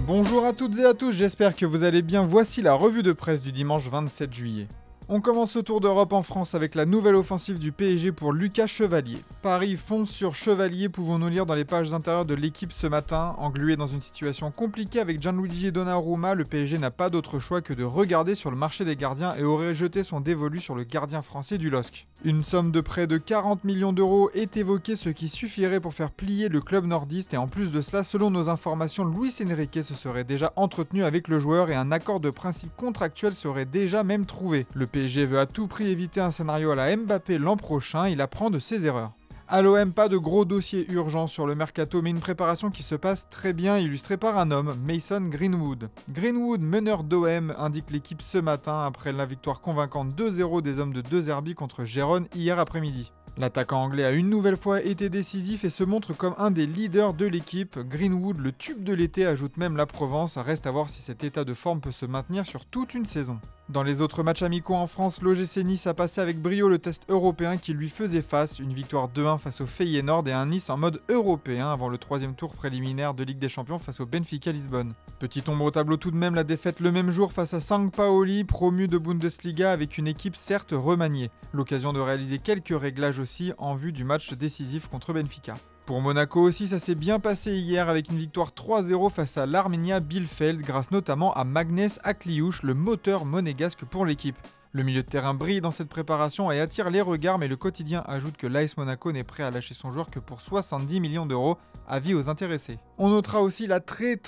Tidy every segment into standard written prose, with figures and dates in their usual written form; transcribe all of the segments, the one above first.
Bonjour à toutes et à tous, j'espère que vous allez bien. Voici la revue de presse du dimanche 27 juillet. On commence ce tour d'Europe en France avec la nouvelle offensive du PSG pour Lucas Chevalier. Paris fonce sur Chevalier, pouvons-nous lire dans les pages intérieures de l'équipe ce matin. Englué dans une situation compliquée avec Gianluigi Donnarumma, le PSG n'a pas d'autre choix que de regarder sur le marché des gardiens et aurait jeté son dévolu sur le gardien français du LOSC. Une somme de près de 40 millions d'euros est évoquée, ce qui suffirait pour faire plier le club nordiste, et en plus de cela, selon nos informations, Luis Enrique se serait déjà entretenu avec le joueur et un accord de principe contractuel serait déjà même trouvé. Le PSG veut à tout prix éviter un scénario à la Mbappé l'an prochain, il apprend de ses erreurs. À l'OM, pas de gros dossiers urgents sur le mercato, mais une préparation qui se passe très bien, illustrée par un homme, Mason Greenwood. Greenwood, meneur d'OM, indique l'équipe ce matin après la victoire convaincante 2-0 des hommes de De Zerbi contre Gérone hier après-midi. L'attaquant anglais a une nouvelle fois été décisif et se montre comme un des leaders de l'équipe. Greenwood, le tube de l'été, ajoute même la Provence. Reste à voir si cet état de forme peut se maintenir sur toute une saison. Dans les autres matchs amicaux en France, l'OGC Nice a passé avec brio le test européen qui lui faisait face. Une victoire 2-1 face au Feyenoord et un Nice en mode européen avant le troisième tour préliminaire de Ligue des Champions face au Benfica Lisbonne. Petit ombre au tableau tout de même, la défaite le même jour face à Sampaoli, promu de Bundesliga avec une équipe certes remaniée. L'occasion de réaliser quelques réglages aussi en vue du match décisif contre Benfica. Pour Monaco aussi, ça s'est bien passé hier avec une victoire 3-0 face à l'Arminia Bielefeld grâce notamment à Magnès Akliouche, le moteur monégasque pour l'équipe. Le milieu de terrain brille dans cette préparation et attire les regards, mais le quotidien ajoute que l'AS Monaco n'est prêt à lâcher son joueur que pour 70 millions d'euros, avis aux intéressés. On notera aussi la très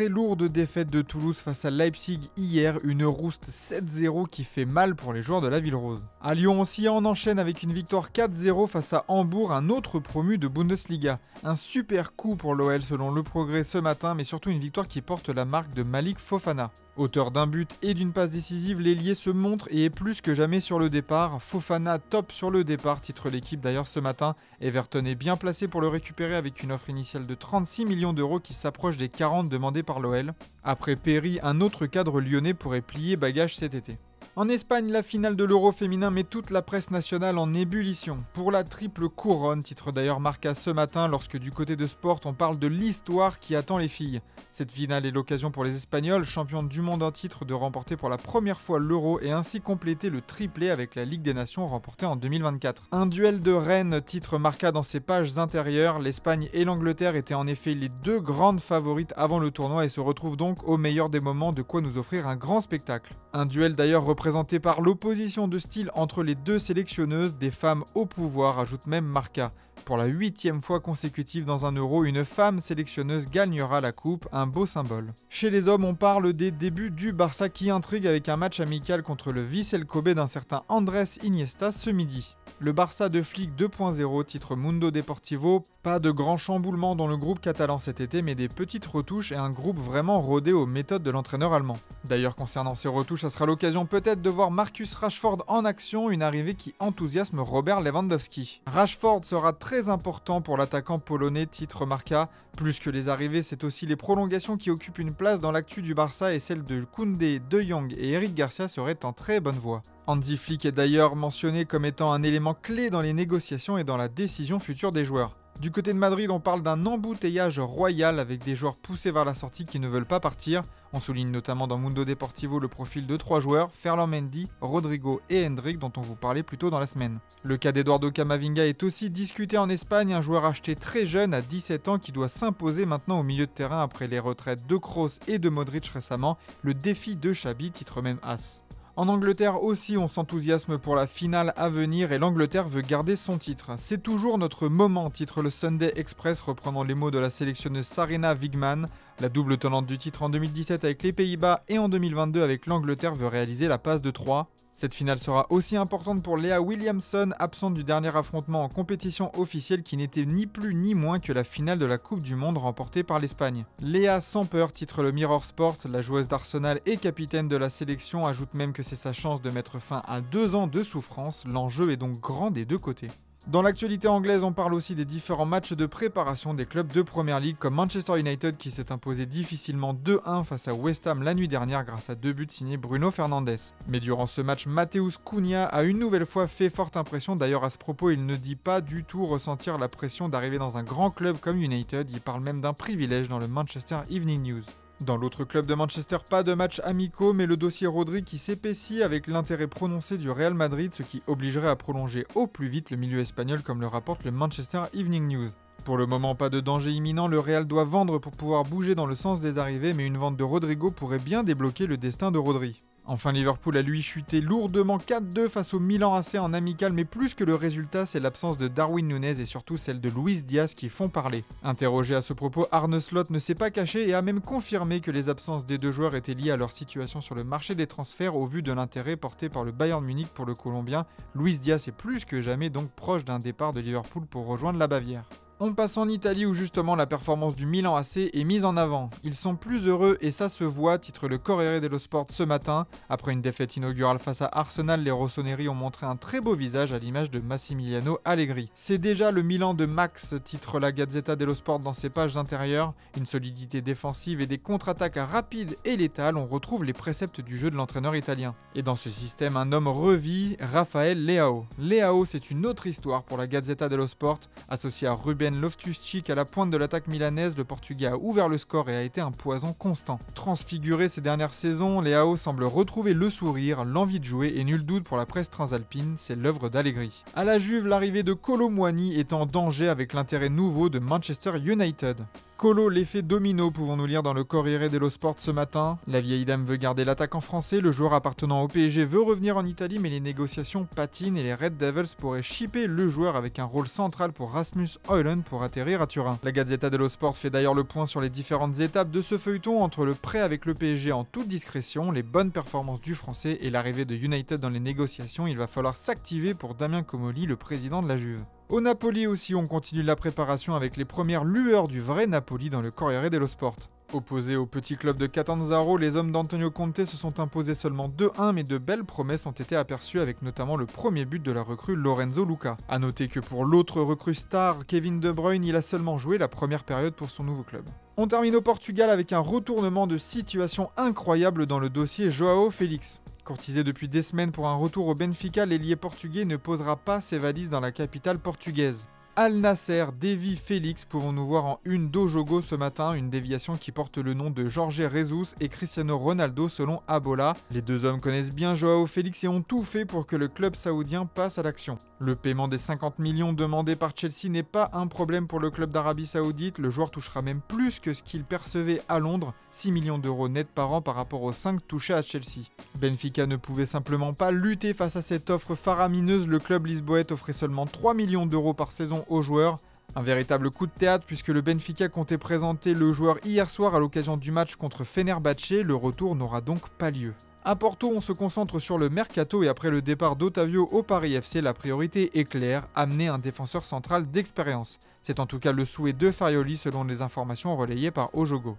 lourde défaite de Toulouse face à Leipzig hier, une rouste 7-0 qui fait mal pour les joueurs de la Ville Rose. À Lyon aussi, on enchaîne avec une victoire 4-0 face à Hambourg, un autre promu de Bundesliga. Un super coup pour l'OL selon Le Progrès ce matin, mais surtout une victoire qui porte la marque de Malik Fofana. Auteur d'un but et d'une passe décisive, l'ailier se montre et est plus que jamais sur le départ. Fofana top sur le départ, titre l'équipe d'ailleurs ce matin. Everton est bien placé pour le récupérer avec une offre initiale de 36 millions d'euros qui s'approche des 40 demandés par l'OL. Après Perry, un autre cadre lyonnais pourrait plier bagage cet été. En Espagne, la finale de l'Euro féminin met toute la presse nationale en ébullition. Pour la triple couronne, titre d'ailleurs Marca ce matin, lorsque du côté de Sport, on parle de l'histoire qui attend les filles. Cette finale est l'occasion pour les Espagnols, championnes du monde en titre, de remporter pour la première fois l'Euro et ainsi compléter le triplé avec la Ligue des Nations remportée en 2024. Un duel de reines, titre Marca dans ses pages intérieures. L'Espagne et l'Angleterre étaient en effet les deux grandes favorites avant le tournoi et se retrouvent donc au meilleur des moments, de quoi nous offrir un grand spectacle. Un duel d'ailleurs représenté par l'opposition de style entre les deux sélectionneuses, des femmes au pouvoir, ajoute même Marca. Pour la 8e fois consécutive dans un Euro, une femme sélectionneuse gagnera la coupe, un beau symbole. Chez les hommes, on parle des débuts du Barça qui intrigue avec un match amical contre le Vissel Kobe d'un certain Andrés Iniesta ce midi. Le Barça de Flick 2.0, titre Mundo Deportivo, pas de grand chamboulement dans le groupe catalan cet été, mais des petites retouches et un groupe vraiment rodé aux méthodes de l'entraîneur allemand. D'ailleurs, concernant ces retouches, ça sera l'occasion peut-être de voir Marcus Rashford en action, une arrivée qui enthousiasme Robert Lewandowski. Rashford sera très important pour l'attaquant polonais, titre Marca. Plus que les arrivées, c'est aussi les prolongations qui occupent une place dans l'actu du Barça, et celle de Koundé, De Jong et Eric Garcia seraient en très bonne voie. Hansi Flick est d'ailleurs mentionné comme étant un élément clé dans les négociations et dans la décision future des joueurs. Du côté de Madrid, on parle d'un embouteillage royal avec des joueurs poussés vers la sortie qui ne veulent pas partir. On souligne notamment dans Mundo Deportivo le profil de 3 joueurs, Ferland Mendy, Rodrigo et Hendrik, dont on vous parlait plus tôt dans la semaine. Le cas d'Eduardo Camavinga est aussi discuté en Espagne, un joueur acheté très jeune à 17 ans qui doit s'imposer maintenant au milieu de terrain après les retraites de Kroos et de Modric récemment. Le défi de Xabi, titre même As. En Angleterre aussi, on s'enthousiasme pour la finale à venir et l'Angleterre veut garder son titre. C'est toujours notre moment, titre le Sunday Express reprenant les mots de la sélectionneuse Sarina Wiegman. La double tenante du titre en 2017 avec les Pays-Bas et en 2022 avec l'Angleterre veut réaliser la passe de 3. Cette finale sera aussi importante pour Léa Williamson, absente du dernier affrontement en compétition officielle qui n'était ni plus ni moins que la finale de la Coupe du Monde remportée par l'Espagne. Léa sans peur, titre le Mirror Sport, la joueuse d'Arsenal et capitaine de la sélection, ajoute même que c'est sa chance de mettre fin à 2 ans de souffrance. L'enjeu est donc grand des deux côtés. Dans l'actualité anglaise, on parle aussi des différents matchs de préparation des clubs de Premier League comme Manchester United qui s'est imposé difficilement 2-1 face à West Ham la nuit dernière grâce à 2 buts signés Bruno Fernandes. Mais durant ce match, Matheus Cunha a une nouvelle fois fait forte impression. D'ailleurs à ce propos, il ne dit pas du tout ressentir la pression d'arriver dans un grand club comme United, il parle même d'un privilège dans le Manchester Evening News. Dans l'autre club de Manchester, pas de matchs amicaux, mais le dossier Rodri qui s'épaissit avec l'intérêt prononcé du Real Madrid, ce qui obligerait à prolonger au plus vite le milieu espagnol comme le rapporte le Manchester Evening News. Pour le moment, pas de danger imminent, le Real doit vendre pour pouvoir bouger dans le sens des arrivées, mais une vente de Rodrigo pourrait bien débloquer le destin de Rodri. Enfin, Liverpool a lui chuté lourdement 4-2 face au Milan AC en amical, mais plus que le résultat, c'est l'absence de Darwin Núñez et surtout celle de Luis Diaz qui font parler. Interrogé à ce propos, Arne Slot ne s'est pas caché et a même confirmé que les absences des deux joueurs étaient liées à leur situation sur le marché des transferts au vu de l'intérêt porté par le Bayern Munich pour le Colombien. Luis Diaz est plus que jamais donc proche d'un départ de Liverpool pour rejoindre la Bavière. On passe en Italie où justement la performance du Milan AC est mise en avant. Ils sont plus heureux et ça se voit, titre le Corriere dello Sport ce matin. Après une défaite inaugurale face à Arsenal, les rossoneri ont montré un très beau visage à l'image de Massimiliano Allegri. C'est déjà le Milan de Max, titre la Gazzetta dello Sport dans ses pages intérieures. Une solidité défensive et des contre-attaques rapides et létales, on retrouve les préceptes du jeu de l'entraîneur italien. Et dans ce système, un homme revit, Raphaël Leao. Leao, c'est une autre histoire pour la Gazzetta dello Sport, associé à Ruben Loftus-Cheek à la pointe de l'attaque milanaise, le Portugais a ouvert le score et a été un poison constant. Transfiguré ces dernières saisons, Leao semble retrouver le sourire, l'envie de jouer et nul doute pour la presse transalpine, c'est l'œuvre d'Allegri. À la Juve, l'arrivée de Kolo Muani est en danger avec l'intérêt nouveau de Manchester United. Kolo, l'effet domino, pouvons-nous lire dans le Corriere dello Sport ce matin. La vieille dame veut garder l'attaquant français, le joueur appartenant au PSG veut revenir en Italie, mais les négociations patinent et les Red Devils pourraient shipper le joueur avec un rôle central pour Rasmus Højlund pour atterrir à Turin. La Gazzetta dello Sport fait d'ailleurs le point sur les différentes étapes de ce feuilleton entre le prêt avec le PSG en toute discrétion, les bonnes performances du français et l'arrivée de United dans les négociations. Il va falloir s'activer pour Damien Comolli, le président de la Juve. Au Napoli aussi, on continue la préparation avec les premières lueurs du vrai Napoli dans le Corriere dello Sport. Opposés au petit club de Catanzaro, les hommes d'Antonio Conte se sont imposés seulement 2-1, mais de belles promesses ont été aperçues avec notamment le premier but de la recrue Lorenzo Luca. A noter que pour l'autre recrue star, Kevin De Bruyne, il a seulement joué la première période pour son nouveau club. On termine au Portugal avec un retournement de situation incroyable dans le dossier Joao Félix. Courtisé depuis des semaines pour un retour au Benfica, l'ailier portugais ne posera pas ses valises dans la capitale portugaise. Al Nasser dévie Félix, pouvons-nous voir en une d'Ojogo ce matin, une déviation qui porte le nom de Jorge Jesus et Cristiano Ronaldo selon Abola. Les deux hommes connaissent bien Joao Félix et ont tout fait pour que le club saoudien passe à l'action. Le paiement des 50 millions demandés par Chelsea n'est pas un problème pour le club d'Arabie Saoudite, le joueur touchera même plus que ce qu'il percevait à Londres, 6 millions d'euros net par an par rapport aux 5 touchés à Chelsea. Benfica ne pouvait simplement pas lutter face à cette offre faramineuse, le club lisboète offrait seulement 3 millions d'euros par saison aux joueurs. Un véritable coup de théâtre puisque le Benfica comptait présenter le joueur hier soir à l'occasion du match contre Fenerbahçe, le retour n'aura donc pas lieu. À Porto, on se concentre sur le mercato et après le départ d'Otavio au Paris FC, la priorité est claire, amener un défenseur central d'expérience. C'est en tout cas le souhait de Farioli selon les informations relayées par Ojogo.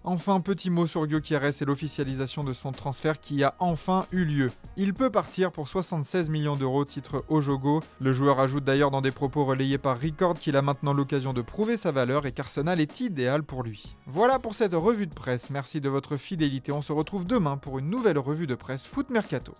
Enfin, petit mot sur Gyökeres et l'officialisation de son transfert qui a enfin eu lieu. Il peut partir pour 76 millions d'euros, titre Ojogo. Le joueur ajoute d'ailleurs dans des propos relayés par Record qu'il a maintenant l'occasion de prouver sa valeur et qu'Arsenal est idéal pour lui. Voilà pour cette revue de presse, merci de votre fidélité, on se retrouve demain pour une nouvelle revue de presse Foot Mercato.